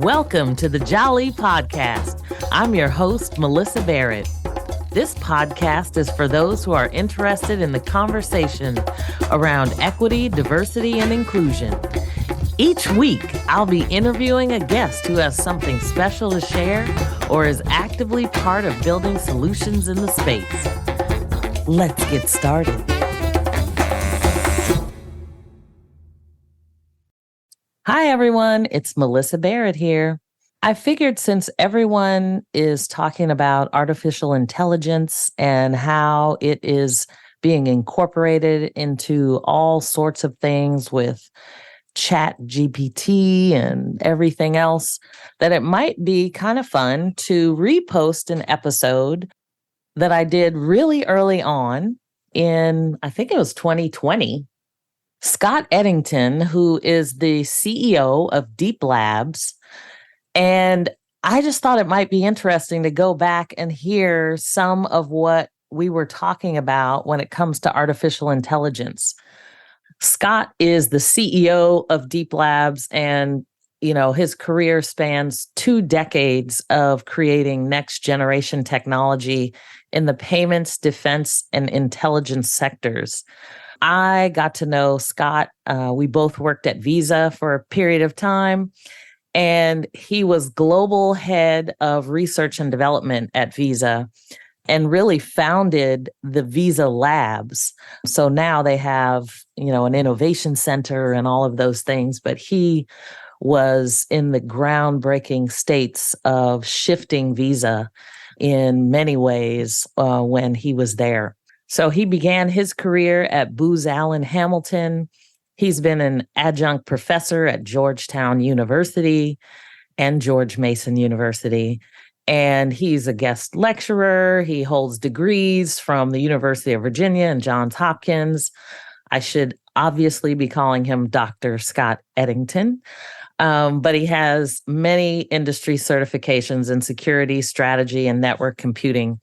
Welcome to the Jali podcast. I'm your host, Melyssa Barrett. This podcast is for those who are interested in the conversation around equity, diversity, and inclusion. Each week, I'll be interviewing a guest who has something special to share or is actively part of building solutions in the space. Let's get started. Hi, everyone. It's Melyssa Barrett here. I figured since everyone is talking about artificial intelligence and how it is being incorporated into all sorts of things with Chat GPT and everything else, that it might be kind of fun to repost an episode that I did really early on in, I think it was 2020. Scott Edington, who is the CEO of Deep Labs. And I just thought it might be interesting to go back and hear some of what we were talking about when it comes to artificial intelligence. Scott is the CEO of Deep Labs, and his career spans 2 decades of creating next generation technology in the payments, defense, and intelligence sectors. I got to know Scott. We both worked at Visa for a period of time, and he was global head of research and development at Visa and really founded the Visa Labs. So now they have, an innovation center and all of those things, but he was in the groundbreaking states of shifting Visa in many ways when he was there. So he began his career at Booz Allen Hamilton. He's been an adjunct professor at Georgetown University and George Mason University. And he's a guest lecturer. He holds degrees from the University of Virginia and Johns Hopkins. I should obviously be calling him Dr. Scott Edington. But he has many industry certifications in security, strategy, and network computing.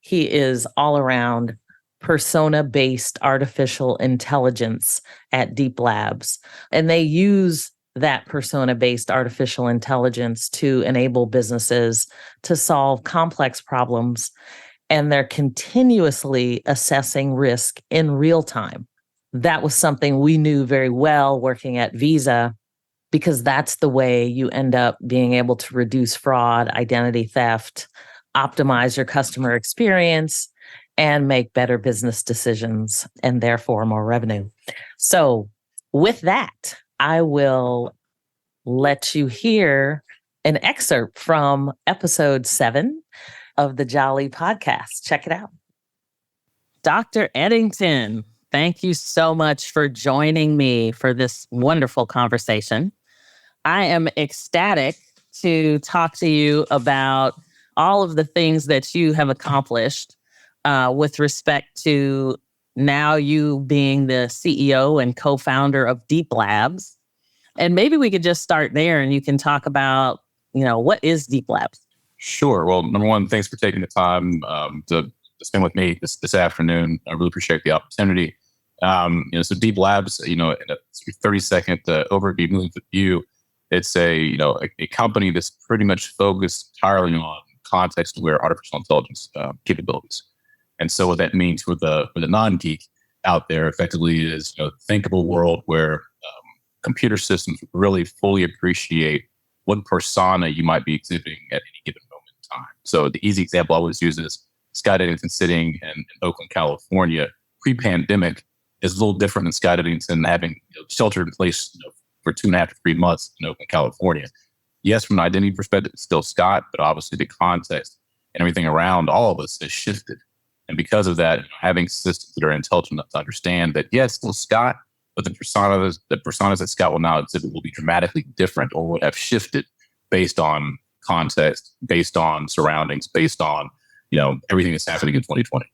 He is all around persona-based artificial intelligence at Deep Labs. And they use that persona-based artificial intelligence to enable businesses to solve complex problems. And they're continuously assessing risk in real time. That was something we knew very well working at Visa, because that's the way you end up being able to reduce fraud, identity theft, optimize your customer experience, and make better business decisions and therefore more revenue. So with that, I will let you hear an excerpt from episode 7 of the Jali podcast. Check it out. Dr. Edington, thank you so much for joining me for this wonderful conversation. I am ecstatic to talk to you about all of the things that you have accomplished with respect to now you being the CEO and co-founder of Deep Labs. And maybe we could just start there and you can talk about, what is Deep Labs? Sure. Well, number one, thanks for taking the time to spend with me this afternoon. I really appreciate the opportunity. So Deep Labs, in a 30-second overview, moving to you, it's a company that's pretty much focused entirely on context-aware artificial intelligence capabilities. And so what that means for the non-geek out there effectively is, think of a world where computer systems really fully appreciate what persona you might be exhibiting at any given moment in time. So the easy example I always use is Scott Edington sitting in Oakland, California, pre-pandemic is a little different than Scott Edington having sheltered in place for 2.5 to 3 months in Oakland, California. Yes, from an identity perspective, it's still Scott, but obviously the context and everything around all of us has shifted. And because of that, having systems that are intelligent enough to understand that, yes, still Scott, but the personas that Scott will now exhibit will be dramatically different or will have shifted based on context, based on surroundings, based on, everything that's happening in 2020.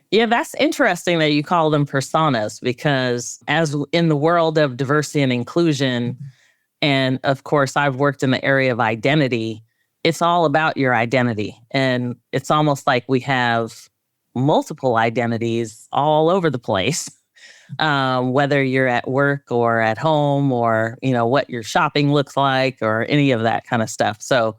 Yeah, that's interesting that you call them personas, because as in the world of diversity and inclusion, and of course, I've worked in the area of identity, it's all about your identity. And it's almost like we have multiple identities all over the place. whether you're at work or at home or, what your shopping looks like or any of that kind of stuff. So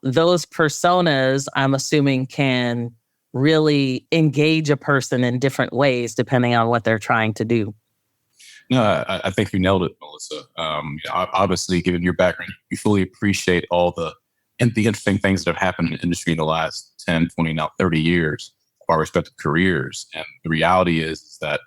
those personas, I'm assuming, can really engage a person in different ways depending on what they're trying to do. No, I think you nailed it, Melyssa. Obviously, given your background, you fully appreciate all the interesting things that have happened in the industry in the last 10, 20, now 30 years of our respective careers. And the reality is that,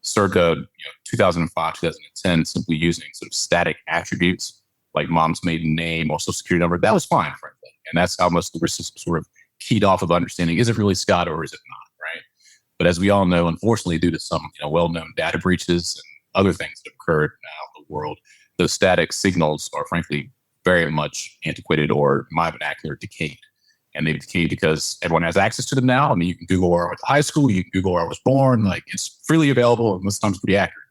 circa 2005, 2010, simply using sort of static attributes like mom's maiden name or social security number, that was fine, frankly. And that's how most of the system sort of keyed off of understanding, is it really Scott or is it not, right? But as we all know, unfortunately, due to some well-known data breaches and other things that have occurred now in the world, those static signals are frankly very much antiquated or, in my vernacular, decayed. And they've decayed because everyone has access to them now. I mean, you can Google where I went to high school, you can Google where I was born, like it's freely available and most times pretty accurate.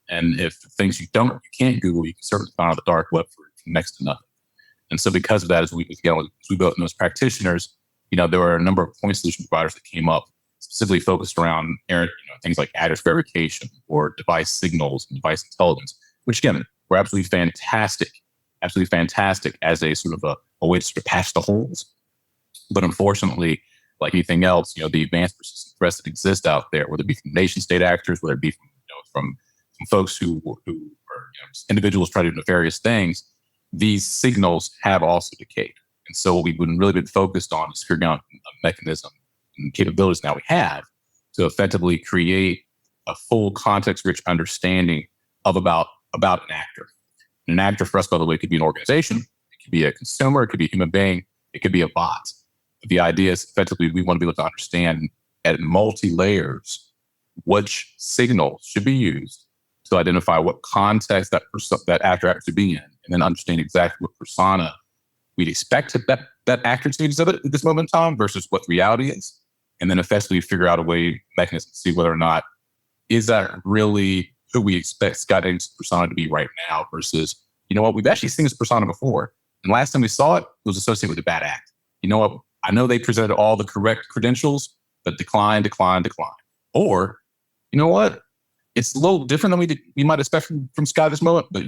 And if things you can't Google, you can certainly find on the dark web for next to nothing. And so because of that, as we built in those practitioners, there were a number of point solution providers that came up specifically focused around things like address verification or device signals and device intelligence, which again, were absolutely fantastic as a sort of a way to sort of patch the holes. But unfortunately, like anything else, the advanced persistent threats that exist out there, whether it be from nation state actors, whether it be from folks who are individuals trying to do nefarious things, these signals have also decayed. And so what we've really been focused on is figuring out a mechanism and capabilities now we have to effectively create a full context-rich understanding of about an actor. And an actor for us, by the way, could be an organization, it could be a consumer, it could be a human being, it could be a bot. But the idea is effectively we want to be able to understand at multi-layers which signals should be used to identify what context that actor should be in, and then understand exactly what persona we'd expect that actor to exhibit at this moment in time versus what reality is. And then effectively figure out a mechanism to see whether or not is that really who we expect Scott Edington's persona to be right now versus, we've actually seen this persona before. And last time we saw it was associated with a bad act. You know what? I know they presented all the correct credentials, but decline. Or, you know what? It's a little different than we might expect from Scott at this moment, but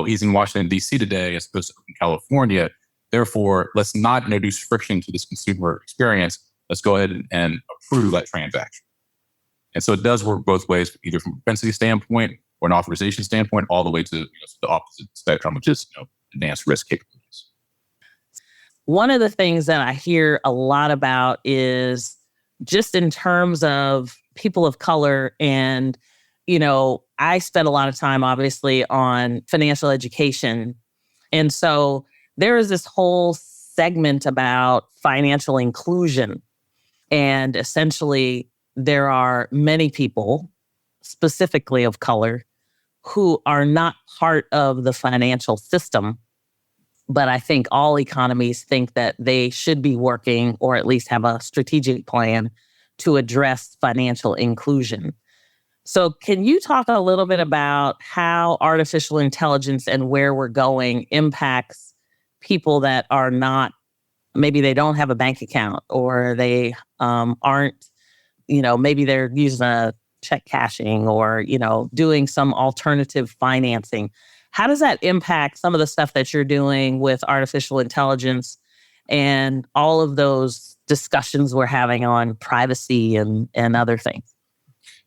he's in Washington, D.C. today as opposed to in California. Therefore, let's not introduce friction to this consumer experience. Let's go ahead and approve that transaction. And so it does work both ways, either from a propensity standpoint or an authorization standpoint, all the way to the opposite spectrum, which is advanced risk capabilities. One of the things that I hear a lot about is just in terms of people of color. And, I spent a lot of time, obviously, on financial education. And so there is this whole segment about financial inclusion. And essentially, there are many people, specifically of color, who are not part of the financial system. But I think all economies think that they should be working or at least have a strategic plan to address financial inclusion. So can you talk a little bit about how artificial intelligence and where we're going impacts people that are not, maybe they don't have a bank account or they aren't, maybe they're using a check cashing or, doing some alternative financing. How does that impact some of the stuff that you're doing with artificial intelligence and all of those discussions we're having on privacy and other things?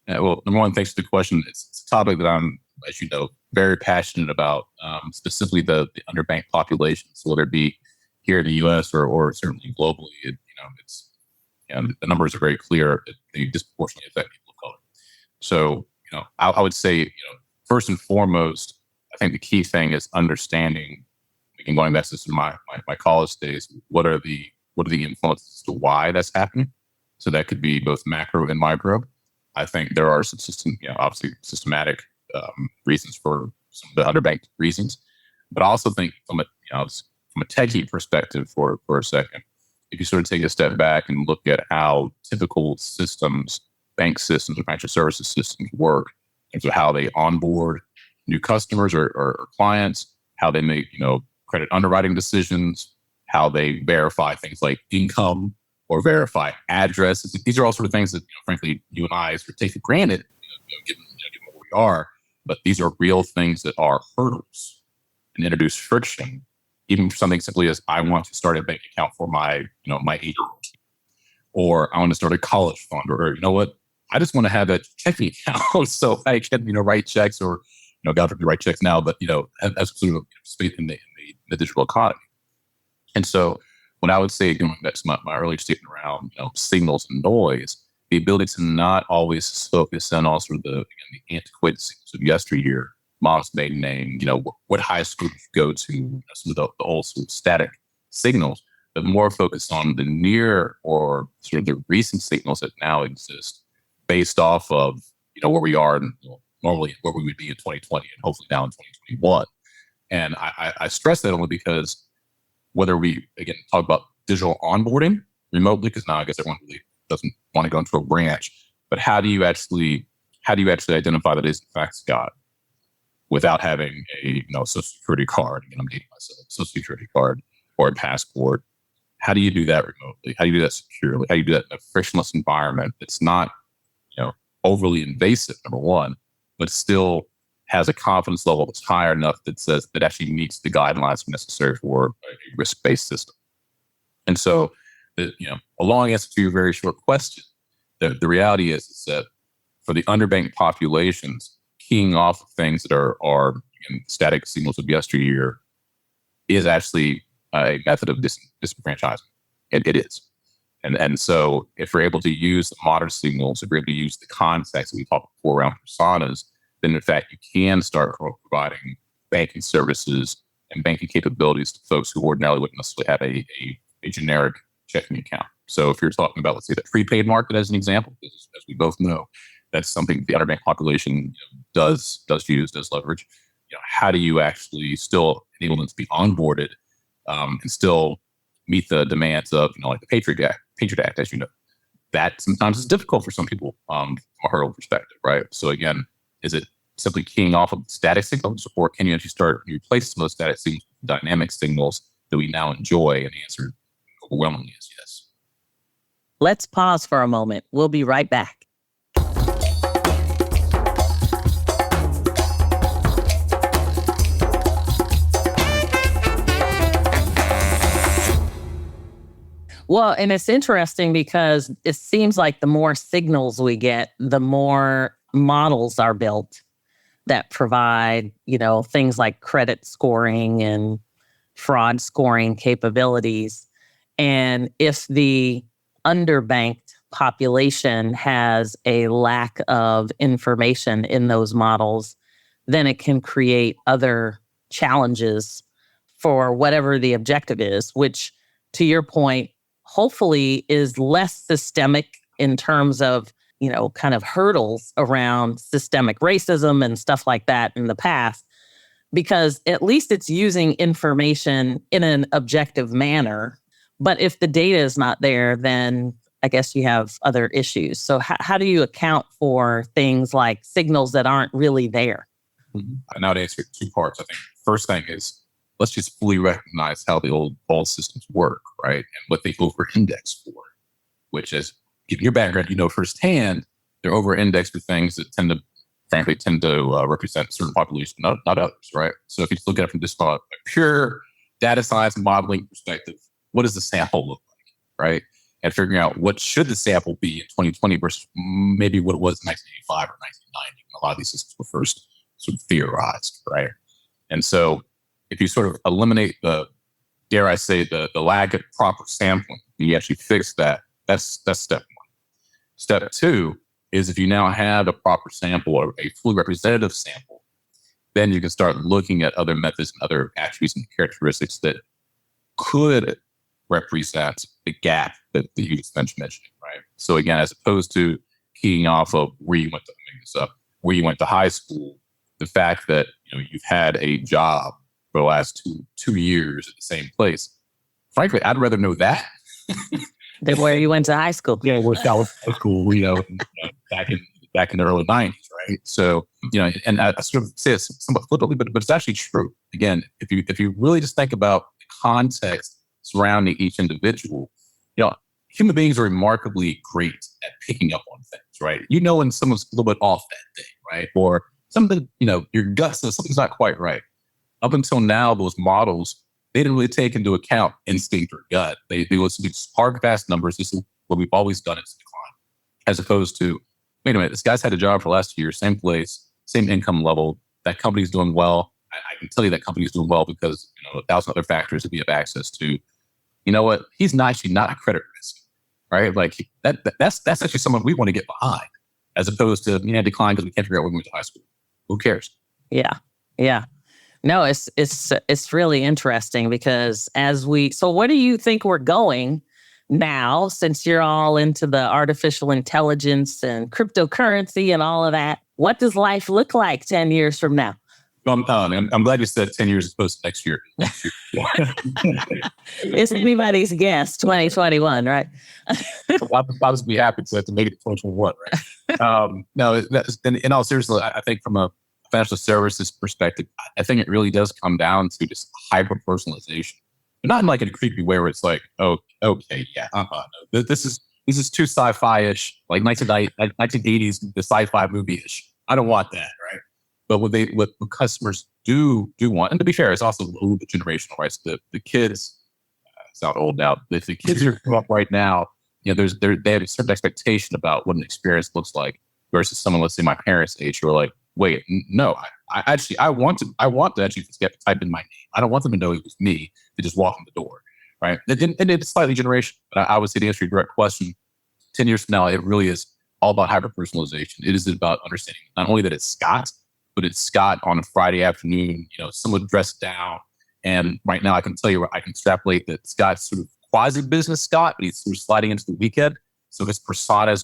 Yeah, well, number one, thanks for the question. It's a topic that I'm, as you know, very passionate about, specifically the underbanked population. So whether it be here in the U.S. or certainly globally, the numbers are very clear. They disproportionately affect people of color. So, I would say, first and foremost, I think the key thing is understanding, again, going back to my college days, what are the influences to why that's happening? So that could be both macro and micro. I think there are some obviously systematic reasons for some of the underbanked reasons, but I also think from a techie perspective for a second, if you sort of take a step back and look at how typical systems, bank systems, or financial services systems work, in terms of how they onboard new customers or clients, how they make credit underwriting decisions, how they verify things like income or verify addresses. These are all sort of things that frankly you and I sort of take for granted given where we are. But these are real things that are hurdles and introduce friction. Even for something simply as I want to start a bank account for my agent, or I want to start a college fund, or you know what, I just want to have a checking account so I can write checks, or God forbid write checks now, but as sort of space in the digital economy. And so when I would say, going back to my earlier statement around signals and noise, the ability to not always focus on also the antiquated signals of yesteryear, mom's maiden name, what high school you go to, some of the old sort of static signals, but more focused on the near or sort of the recent signals that now exist based off of, where we are and normally where we would be in 2020 and hopefully now in 2021. And I stress that only because whether we, again, talk about digital onboarding remotely, because now I guess everyone really doesn't want to go into a branch, but how do you actually identify that is in fact Scott without having a social security card? Again, I'm dating myself, social security card or a passport. How do you do that remotely? How do you do that securely? How do you do that in a frictionless environment that's not overly invasive, number one, but still has a confidence level that's high enough that says that actually meets the guidelines necessary for a risk-based system? And so, a long answer to your very short question, the reality is that for the underbanked populations, keying off of things that are static signals of yesteryear is actually a method of disenfranchisement. It is. And so if we're able to use the modern signals, if we're able to use the context that we talked before around personas, then in fact you can start providing banking services and banking capabilities to folks who ordinarily wouldn't necessarily have a generic checking account. So if you're talking about, let's say, the prepaid market as an example, as we both know, that's something the underbanked population does leverage. How do you actually still enable them to be onboarded and still meet the demands of like the Patriot Act, as you know? That sometimes is difficult for some people from a hurdle perspective, right? So again, is it simply keying off of static signals, or can you actually start replace some of those static signals with dynamic signals that we now enjoy? And the answer overwhelmingly is yes. Let's pause for a moment. We'll be right back. Well, and it's interesting because it seems like the more signals we get, the more models are built that provide, things like credit scoring and fraud scoring capabilities. And if the underbanked population has a lack of information in those models, then it can create other challenges for whatever the objective is, which, to your point, hopefully is less systemic in terms of, kind of hurdles around systemic racism and stuff like that in the past, because at least it's using information in an objective manner. But if the data is not there, then I guess you have other issues. So how do you account for things like signals that aren't really there? Mm-hmm. Now to answer two parts, I think first thing is, let's just fully recognize how the old systems work, right? And what they over-index for, which is, given your background, firsthand, they're over-indexed for things that tend to represent a certain population, not others, right? So if you just look at it from just a pure data science modeling perspective, what does the sample look like, right? And figuring out what should the sample be in 2020 versus maybe what it was in 1985 or 1990, when a lot of these systems were first sort of theorized, right? And so if you sort of eliminate the lag of proper sampling, you actually fix that. That's step one. Step two is, if you now have a proper sample or a fully representative sample, then you can start looking at other methods and other attributes and characteristics that could represent the gap that you just mentioned, right? So again, as opposed to keying off of where you went to high school, the fact that you've had a job for the last two years at the same place. Frankly, I'd rather know that than where you went to high school. Yeah, where I was high school, back in the early 90s, right? So, and I sort of say it somewhat flippantly, but it's actually true. Again, if you really just think about the context surrounding each individual, human beings are remarkably great at picking up on things, right? You know when someone's a little bit off that day, right? Or something, your gut says something's not quite right. Up until now, those models, they didn't really take into account instinct or gut. They would use hard, fast numbers. This is what we've always done is decline. As opposed to, wait a minute, this guy's had a job for the last 2 years, same place, same income level. That company's doing well. I can tell you that company's doing well because 1,000 other factors that we have access to. You know what? He's not actually not a credit risk, right? Like that's actually someone we want to get behind, as opposed to decline because we can't figure out when we went to high school. Who cares? Yeah, yeah. No, it's really interesting because so where do you think we're going now, since you're all into the artificial intelligence and cryptocurrency and all of that? What does life look like 10 years from now? I'm glad you said 10 years as opposed to next year. It's anybody's guess, 2021, right? I'll probably be happy to make it to 2021, right? No, in all seriousness, I think from a financial services perspective, I think it really does come down to just hyper personalization, but not in like a creepy way where it's like, oh, okay, yeah, no, this is too sci-fi-ish, like 1980s, the sci-fi movie-ish. I don't want that, right? But what customers do want, and to be fair, it's also a little bit generational, right? So the kids sound old now. If the kids are growing up right now, they have a certain expectation about what an experience looks like versus someone, let's say my parents' age, who are like, wait, no, I want to actually type in my name. I don't want them to know it was me to just walk in the door, right? And it's slightly generational, but I would say to answer your direct question, 10 years from now, it really is all about hyper personalization. It is about understanding not only that it's Scott, but it's Scott on a Friday afternoon, someone dressed down. And right now I can tell you, I can extrapolate that Scott's sort of quasi-business Scott, but he's sort of sliding into the weekend. So his persona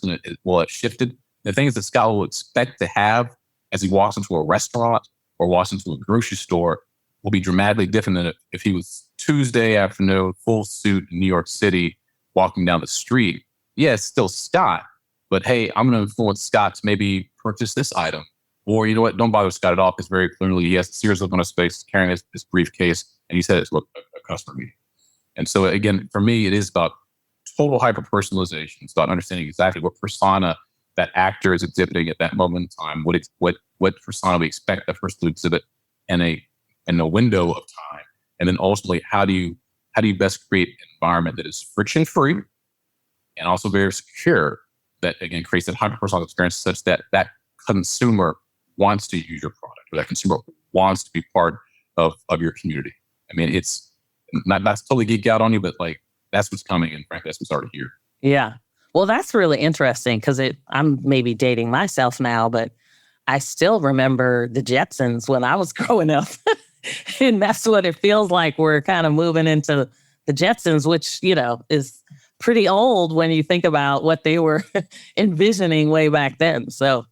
will have shifted. The thing is that Scott will expect to have as he walks into a restaurant or walks into a grocery store will be dramatically different than if he was Tuesday afternoon, full suit in New York City, walking down the street. Yeah, it's still Scott, but hey, I'm going to influence Scott to maybe purchase this item. Or you know what? Don't bother Scott at all because very clearly he has a serious look on his face, carrying this briefcase, and he said it's a customer meeting. And so again, for me, it is about total hyper personalization. It's about understanding exactly what persona that actor is exhibiting at that moment in time. What persona we expect that person to exhibit in a window of time, and then ultimately how do you best create an environment that is friction free and also very secure that again creates that hyper personalized experience such that that consumer wants to use your product, or that consumer wants to be part of your community. I mean, it's not totally geek out on you, but like that's what's coming, and frankly, that's what's already here. Yeah. Well, that's really interesting because I'm maybe dating myself now, but I still remember the Jetsons when I was growing up. And that's what it feels like. We're kind of moving into the Jetsons, which, is pretty old when you think about what they were envisioning way back then. So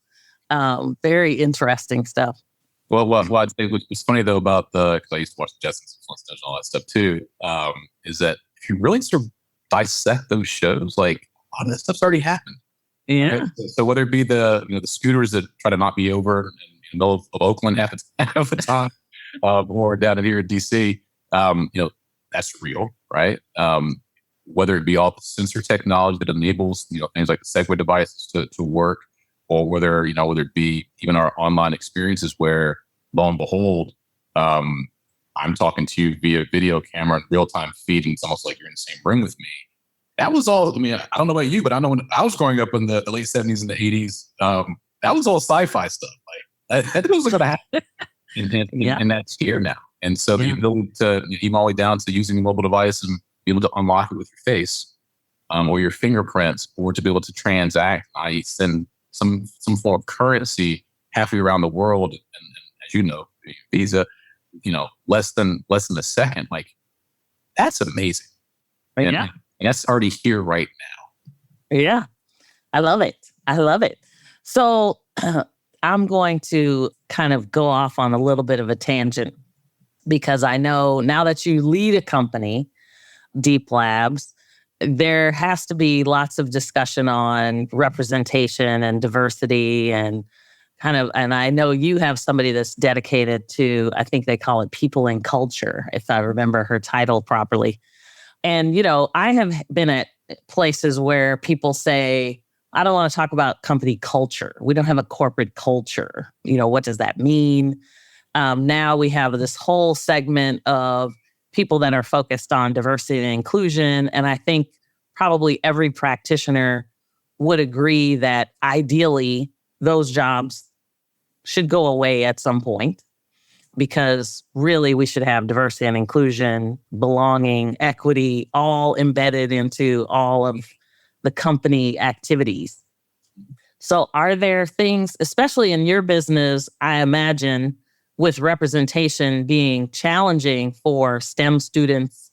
very interesting stuff. Well, I'd say what's funny though about because I used to watch the Jetsons and all that stuff too, is that if you really sort of dissect those shows, like a lot of that stuff's already happened. Yeah. Right? So whether it be the scooters that try to knock me over in the middle of Oakland half the time, or down in here in DC, that's real, right? Whether it be all the sensor technology that enables things like the Segway devices to work, or whether it be even our online experiences where, lo and behold, I'm talking to you via video camera and real time feed, and it's almost like you're in the same room with me. That was all. I mean, I don't know about you, but I know when I was growing up in the late 70s and the 80s, that was all sci-fi stuff. Like that was going to happen, and that's here now. And so the ability to even all the way down to using a mobile device and be able to unlock it with your face, or your fingerprints, or to be able to transact, i.e., send some form of currency halfway around the world, and as you know, Visa, less than a second. Like that's amazing. Right. And that's already here right now. Yeah, I love it. So I'm going to kind of go off on a little bit of a tangent because I know now that you lead a company, Deep Labs, there has to be lots of discussion on representation and diversity and and I know you have somebody that's dedicated to, I think they call it people and culture, if I remember her title properly. And, I have been at places where people say, I don't want to talk about company culture. We don't have a corporate culture. What does that mean? Now we have this whole segment of people that are focused on diversity and inclusion. And I think probably every practitioner would agree that ideally those jobs should go away at some point, because really we should have diversity and inclusion, belonging, equity, all embedded into all of the company activities. So are there things, especially in your business, I imagine, with representation being challenging for STEM students,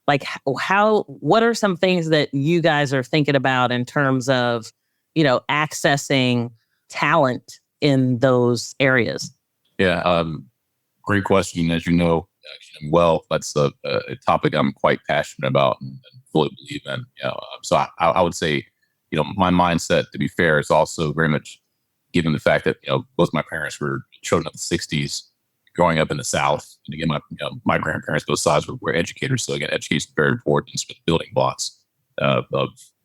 like what are some things that you guys are thinking about in terms of, accessing talent in those areas? Yeah, great question. As you know, well, that's a topic I'm quite passionate about and fully believe in. So I would say, my mindset, to be fair, is also very much given the fact that both my parents were children of the '60s, growing up in the South, and again, my grandparents, both sides, were educators. So again, education is very important. It's the building blocks of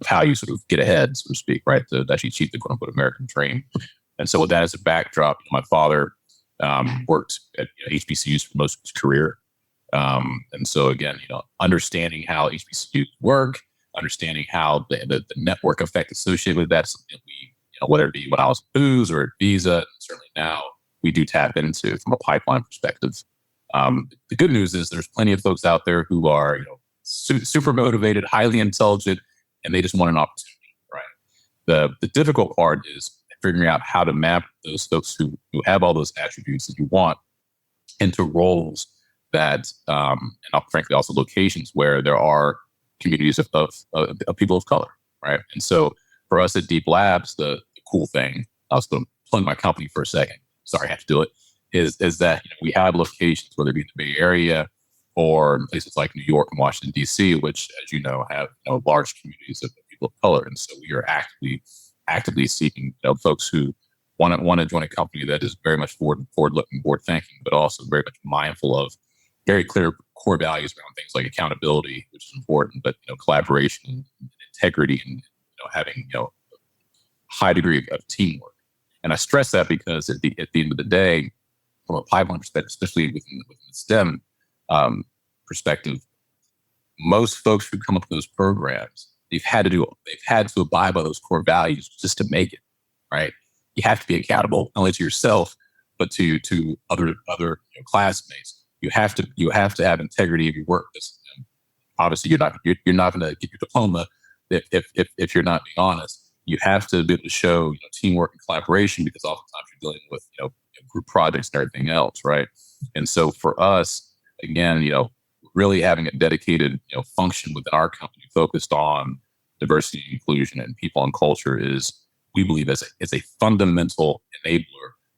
how you sort of get ahead, so to speak, right, to actually achieve the quote unquote American dream. And so with that as a backdrop, my father worked at HBCUs for most of his career. And so again, understanding how HBCUs work, understanding how the network effect associated with that, something we, whether it be when I was at Booz or at Visa, and certainly now we do tap into from a pipeline perspective. The good news is there's plenty of folks out there who are, super motivated, highly intelligent, and they just want an opportunity, right? The difficult part is figuring out how to map those folks who have all those attributes that you want into roles that, and frankly, also locations where there are communities of people of color, right? And so for us at Deep Labs, the cool thing, I was going to plug my company for a second. Sorry, I have to do it. Is that we have locations, whether it be in the Bay Area or in places like New York and Washington, D.C., which, as you know, have large communities of people of color. And so we are actively seeking folks who want to join a company that is very much forward-looking, forward-thinking, but also very much mindful of very clear core values around things like accountability, which is important, but collaboration and integrity, and having high degree of teamwork. And I stress that because at the end of the day, from a pipeline perspective, especially within the STEM perspective, most folks who come up with those programs, they've had to abide by those core values just to make it, right? You have to be accountable not only to yourself, but to other classmates. You have to have integrity of your work. Obviously, you're not going to get your diploma if you're not being honest. You have to be able to show teamwork and collaboration, because oftentimes you're dealing with group projects and everything else, right? And so for us, again, really having a dedicated function within our company focused on diversity and inclusion and people and culture is, we believe, is a fundamental enabler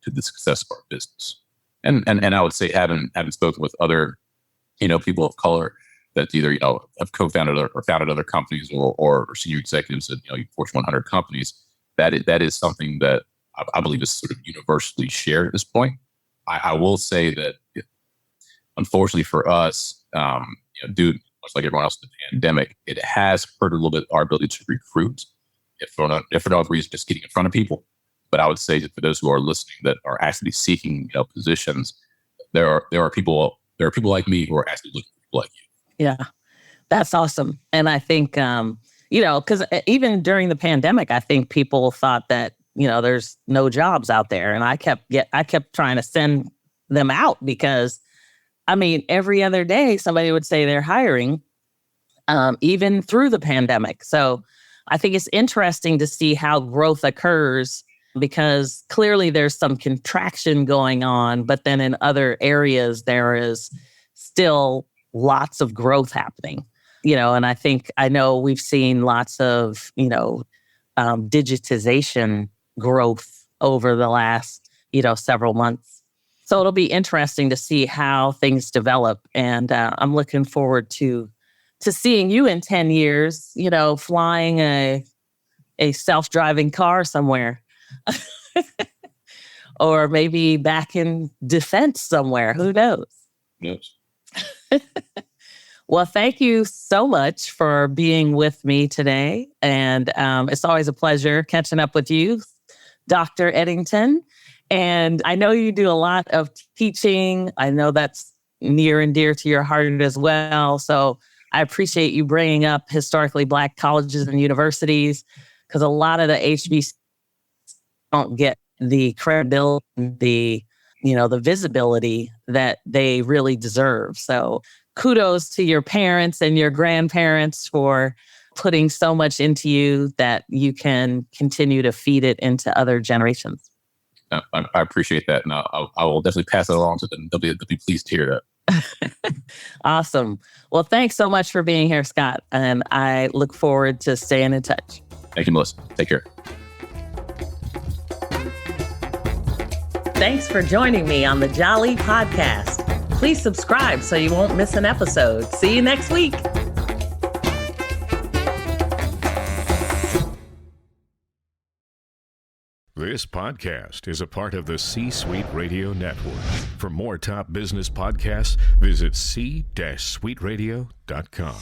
to the success of our business. And I would say, having spoken with other people of color that either have co-founded or founded other companies or senior executives at Fortune 100 companies, that is something that I believe is sort of universally shared at this point. I will say that, unfortunately for us, due much like everyone else in the pandemic, it has hurt a little bit our ability to recruit, if for no other reason, just getting in front of people. But I would say that for those who are listening that are actually seeking positions, there are people like me who are actually looking for people like you. Yeah, that's awesome. And I think, because even during the pandemic, I think people thought that, there's no jobs out there. And I kept trying to send them out because, every other day somebody would say they're hiring, even through the pandemic. So I think it's interesting to see how growth occurs, because clearly there's some contraction going on, but then in other areas there is still lots of growth happening, and I know we've seen lots of, digitization growth over the last, several months. So it'll be interesting to see how things develop. And I'm looking forward to seeing you in 10 years, flying a self-driving car somewhere. Or maybe back in defense somewhere. Who knows? Yes. Well, thank you so much for being with me today. And it's always a pleasure catching up with you, Dr. Edington. And I know you do a lot of teaching. I know that's near and dear to your heart as well. So I appreciate you bringing up historically Black colleges and universities, because a lot of the HBCUs don't get the credibility, the visibility that they really deserve. So kudos to your parents and your grandparents for putting so much into you that you can continue to feed it into other generations. I appreciate that. And I will definitely pass it along to them. They'll be pleased to hear that. Awesome. Well, thanks so much for being here, Scott. And I look forward to staying in touch. Thank you, Melyssa. Take care. Thanks for joining me on the Jali podcast. Please subscribe so you won't miss an episode. See you next week. This podcast is a part of the C-Suite Radio Network. For more top business podcasts, visit c-suiteradio.com.